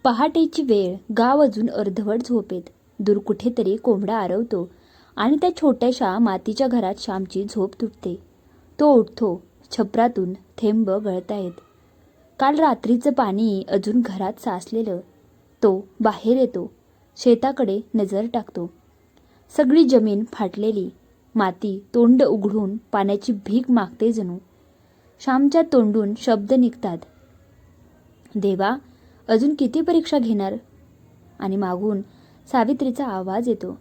पहाटेची वेळ. गाव अजून अर्धवट झोपेत. दूर कुठेतरी कोंबडा आरवतो आणि त्या छोट्याशा मातीच्या घरात श्यामची झोप तुटते. तो उठतो. छपरातून थेंब गळतायत. काल रात्रीचं पाणी अजून घरात साचलेलं. तो बाहेर येतो. शेताकडे नजर टाकतो. सगळी जमीन फाटलेली. माती तोंड उघडून पाण्याची भीक मागते जणू. श्यामच्या तोंडून शब्द निघतात. देवा, अजून किती परीक्षा घेणार? आणि मागून सावित्रीचा आवाज येतो.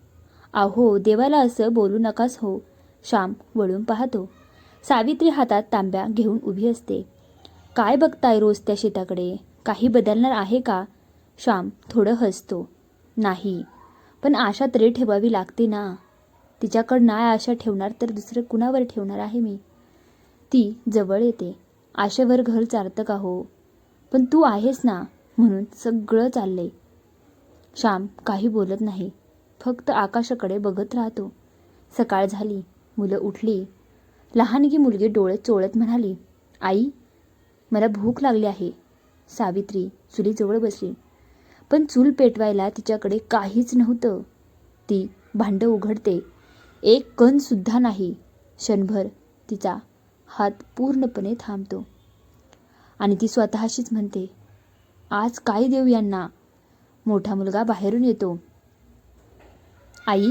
अहो, देवाला असं बोलू नकास हो. श्याम वळून पाहतो. सावित्री हातात तांब्या घेऊन उभी असते. काय बघताय रोज त्या शेताकडे? काही बदलणार आहे का? श्याम थोडं हसतो. नाही, पण आशा तरी ठेवावी लागते ना. तिच्याकडं नाही आशा ठेवणार तर दुसरं कुणावर ठेवणार आहे मी? ती जवळ येते. आशेवर घर चालतं का हो? पण तू आहेस ना, म्हणून सगळं चाललंय. श्याम काही बोलत नाही. फक्त आकाशाकडे बघत राहतो. सकाळ झाली. मुलं उठली. लहानगी मुलगी डोळे चोळत म्हणाली, आई, मला भूक लागली आहे. सावित्री चुलीजवळ बसली. पण चूल पेटवायला तिच्याकडे काहीच नव्हतं. ती भांडं उघडते. एक कण सुद्धा नाही. क्षणभर तिचा हात पूर्णपणे थांबतो आणि ती स्वतःशीच म्हणते, आज काय देऊ यांना? मोठा मुलगा बाहेरून येतो. आई,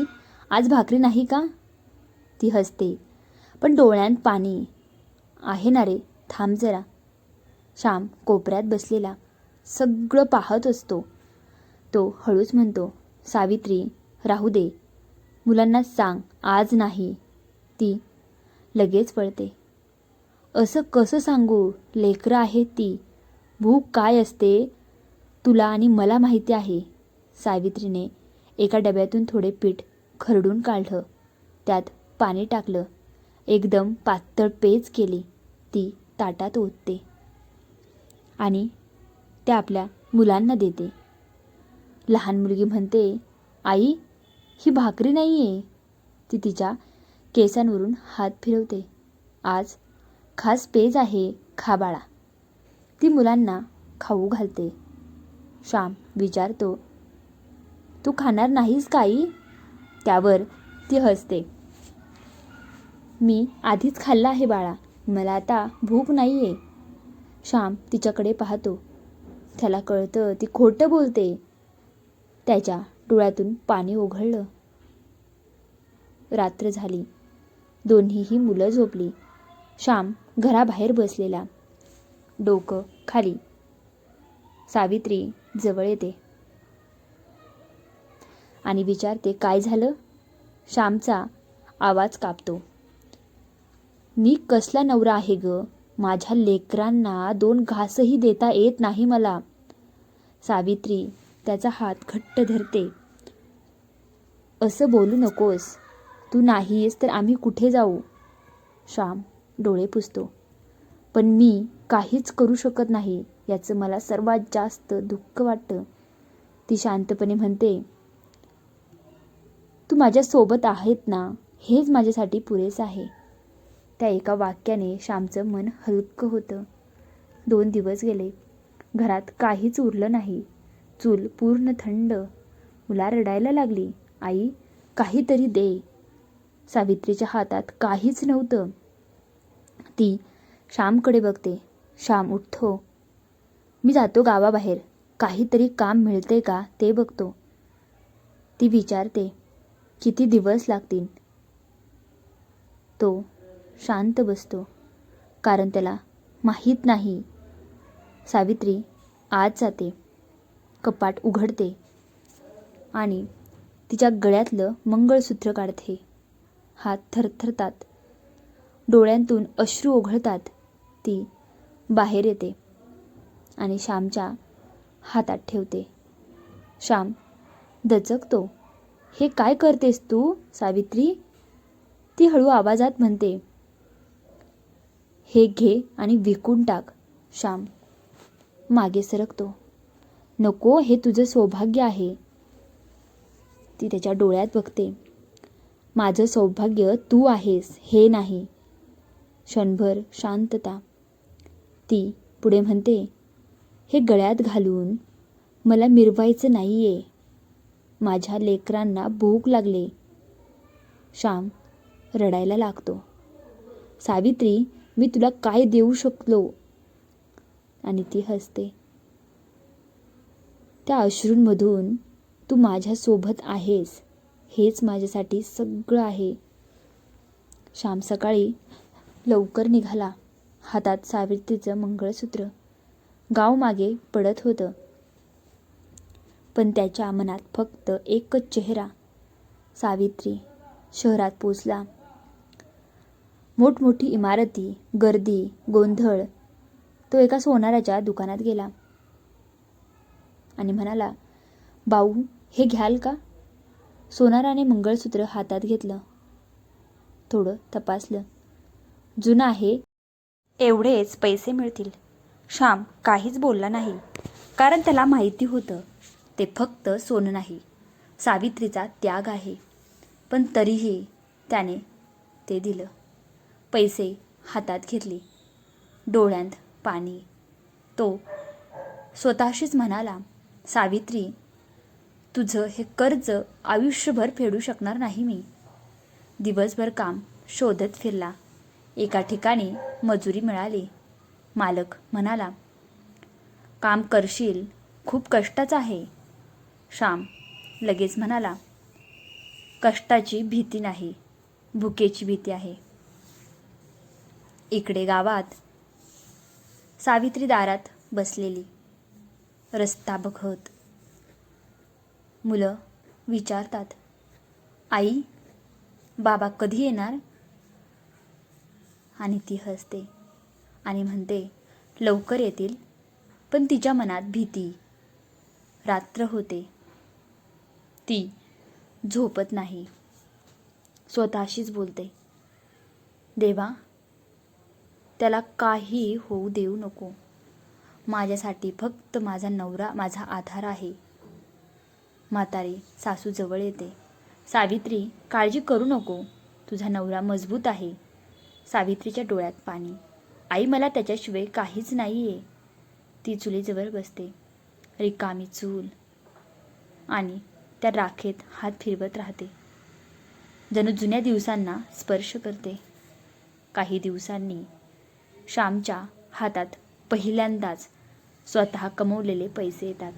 आज भाकरी नाही का? ती हसते, पण डोळ्यात पाणी. आहे ना रे, थांब जरा. श्याम कोपऱ्यात बसलेला सगळं पाहत असतो. तो हळूच म्हणतो, सावित्री, राहू दे. मुलांना सांग आज नाही. ती लगेच वळते. असं कसं सांगू? लेकरं आहेत ती. भूक काय असते तुला आणि मला माहिती आहे. सावित्रीने एका डब्यातून थोडे पीठ खरडून काढलं. त्यात पाणी टाकलं. एकदम पातळ पेज केली. ती ताटात ओतते आणि त्या आपल्या मुलांना देते. लहान मुलगी म्हणते, आई, ही भाकरी नाही आहे. ती तिच्या केसांवरून हात फिरवते. आज खास पेज आहे, खा बाळा. ती मुलांना खाऊ घालते. श्याम विचारतो, तू खाणार नाहीस का आई? त्यावर ती हसते. मी आधीच खाल्लं आहे बाळा, मला आता भूक नाही आहे. श्याम तिच्याकडे पाहतो. त्याला कळतं ती खोटं बोलते. त्याच्या डोळ्यातून पाणी ओघळलं. रात्र झाली. दोन्हीही मुलं झोपली. श्याम घराबाहेर बसलेला, डोकं खाली. सावित्री जवळ येते आणि विचारते, काय झालं? श्यामचा आवाज कापतो. मी कसला नवरा आहे ग? माझ्या लेकरांना 2 घासही देता येत नाही मला. सावित्री त्याचा हात घट्ट धरते. असं बोलू नकोस. तू नाहीस तर आम्ही कुठे जाऊ? श्याम डोळे पुसतो. पण मी काहीच करू शकत नाही याचं मला सर्वात जास्त दुःख वाटतं. ती शांतपणे म्हणते, तू माझ्यासोबत आहेत ना, हेच माझ्यासाठी पुरेसं आहे. त्या एका वाक्याने श्यामचं मन हलकं होतं. 2 दिवस गेले. घरात काहीच उरलं नाही. चूल पूर्ण थंड. मुला रडायला लागली, आई, काहीतरी दे. सावित्रीच्या हातात काहीच नव्हतं. ती श्यामकडे बघते. श्याम उठतो. मी जातो गावाबाहेर. काहीतरी काम मिळते का ते बघतो. ती विचारते, किती दिवस लागतील? तो शांत बसतो, कारण त्याला माहीत नाही. सावित्री आत जाते. कपाट उघडते आणि तिच्या गळ्यातलं मंगळसूत्र काढते. हात थरथरतात. डोळ्यांतून अश्रू ओघळतात. ती बाहेर येते आणि श्यामच्या हातात ठेवते. श्याम दचकतो. हे काय करतेस तू, सावित्री? ती हळू आवाजात म्हणते, हे घे आणि विकून टाक. श्याम मागे सरकतो. नको, हे तुझं सौभाग्य आहे. ती त्याच्या डोळ्यात बघते. माझं सौभाग्य तू आहेस, हे नाही. क्षणभर शांतता. ती पुढे म्हणते, हे गळ्यात घालून मला मिरवायचं नाहीये. माझ्या लेकरांना भूक लागले. श्याम रडायला लागतो. सावित्री, मी तुला काय देऊ शकलो? आणि ती हसते. त्या अश्रूंमधून तू माझ्यासोबत आहेस, हेच माझ्यासाठी सगळं आहे. श्याम सकाळी लवकर निघाला. हातात सावित्रीचं मंगळसूत्र. गाव मागे पडत होतं, पण त्याच्या मनात फक्त एकच चेहरा, सावित्री. शहरात पोचला. मोठमोठी इमारती, गर्दी, गोंधळ. तो एका सोनाराच्या दुकानात गेला आणि म्हणाला, भाऊ, हे घ्याल का? सोनाराने मंगळसूत्र हातात घेतलं. थोडं तपासलं. जुनं आहे, एवढेच पैसे मिळतील. श्याम काहीच बोलला नाही, कारण त्याला माहिती होतं ते फक्त सोनं नाही, सावित्रीचा त्याग आहे. पण तरीही त्याने ते दिलं. पैसे हातात घेतले. डोळ्यांत पाणी. तो स्वतःशीच म्हणाला, सावित्री, तुझं हे कर्ज आयुष्यभर फेडू शकणार नाही मी. दिवसभर काम शोधत फिरला. एका ठिकाणी मजुरी मिळाली. मालक म्हणाला, काम करशील, खूप कष्टाचं आहे. श्याम लगेच म्हणाला, कष्टाची भीती नाही, भुकेची भीती आहे. इकडे गावात सावित्री दारात बसलेली, रस्ता बघत. मुलं विचारतात, आई, बाबा कधी येणार? आणि ती हसते आणि म्हणते, लवकर येतील. पण तिच्या मनात भीती. रात्र होते. ती झोपत नाही. स्वतःशीच बोलते, देवा, त्याला काही होऊ देऊ नको. माझ्यासाठी फक्त माझा नवरा माझा आधार आहे. म्हातारी सासू जवळ येते. सावित्री, काळजी करू नको, तुझा नवरा मजबूत आहे. सावित्रीच्या डोळ्यात पाणी. आई, मला त्याच्याशिवाय काहीच नाहीये. ती चुलीजवळ बसते. रिकामी चूल आणि त्या राखेत हात फिरवत राहते. जणू जुन्या दिवसांना स्पर्श करते. काही दिवसांनी श्यामच्या हातात पहिल्यांदाच स्वतः कमवलेले पैसे येतात.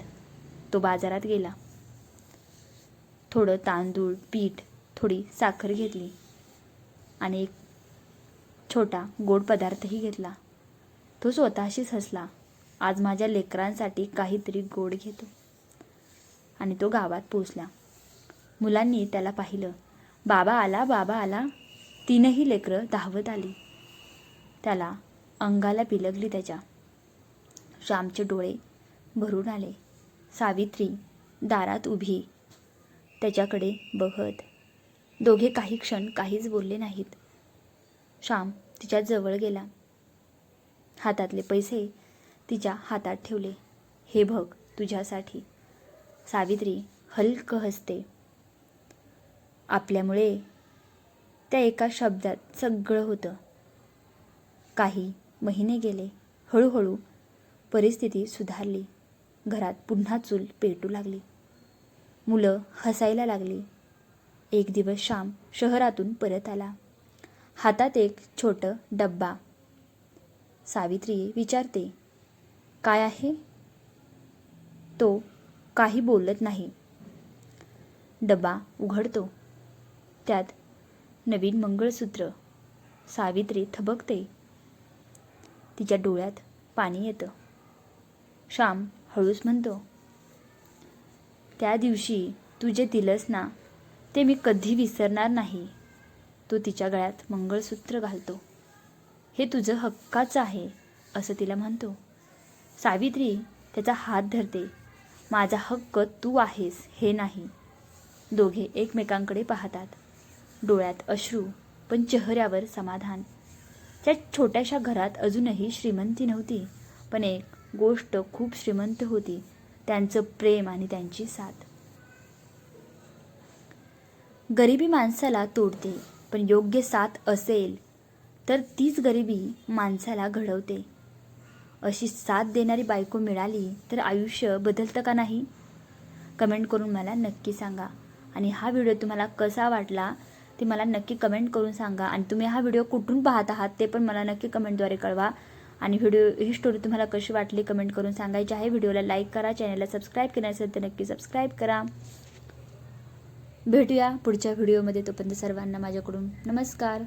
तो बाजारात गेला. थोडं तांदूळ, पीठ, थोडी साखर घेतली आणि एक छोटा गोड पदार्थही घेतला. तो स्वतःशीच हसला, आज माझ्या लेकरांसाठी काहीतरी गोड घेतो. आणि तो गावात पोचला. मुलांनी त्याला पाहिलं. बाबा आला, बाबा आला. तीनही लेकरं धावत आली. त्याला अंगाला बिलगली त्याच्या. श्यामचे डोळे भरून आले. सावित्री दारात उभी, त्याच्याकडे बघत. दोघे काही क्षण काहीच बोलले नाहीत. श्याम तिच्या जवळ गेला. हातातले पैसे तिच्या हातात ठेवले. हे बघ, तुझ्यासाठी. सावित्री हलकं हसते. आपल्यामुळे त्या एका शब्दात सगळं होतं. काही महिने गेले. हळूहळू परिस्थिती सुधारली. घरात पुन्हा चूल पेटू लागली. मुलं हसायला लागली. एक दिवस श्याम शहरातून परत आला. हातात एक छोटं डब्बा. सावित्री विचारते, काय आहे? तो काही बोलत नाही. डब्बा उघडतो. त्यात नवीन मंगळसूत्र. सावित्री थबकते. तिच्या डोळ्यात पाणी येतं. श्याम हळूच म्हणतो, त्या दिवशी तू जे दिलंस ना, ते मी कधी विसरणार नाही. तो तिच्या गळ्यात मंगळसूत्र घालतो. हे तुझं हक्काचं आहे, असं तिला म्हणतो. सावित्री त्याचा हात धरते. माझा हक्क तू आहेस हे नाही. दोघे एकमेकांकडे पाहतात. डोळ्यात अश्रू, पण चेहऱ्यावर समाधान. त्या छोट्याशा घरात अजूनही श्रीमंती नव्हती, पण एक गोष्ट खूप श्रीमंत होती, त्यांचं प्रेम आणि त्यांची साथ. गरिबी माणसाला तोडते, पण योग्य साथ असेल तर तीच गरिबी माणसाला घडवते. अशी साथ देणारी बायको मिळाली तर आयुष्य बदलतं का नाही? कमेंट करून मला नक्की सांगा. आणि हा व्हिडिओ तुम्हाला कसा वाटला ते मला नक्की कमेंट करून सांगा. आणि तुम्ही हा व्हिडिओ कुठून पाहत आहात ते पण मला नक्की कमेंटद्वारे कळवा. आणि ही स्टोरी तुम्हाला कशी वाटली कमेंट करून सांगायची आहे. व्हिडिओला लाईक करा, चॅनलला सबस्क्राईब केलं नसेल तर नक्की सबस्क्राईब करा. भेटूया पुढच्या व्हिडिओमध्ये. तोपर्यंत सर्वांना माझ्याकडून नमस्कार.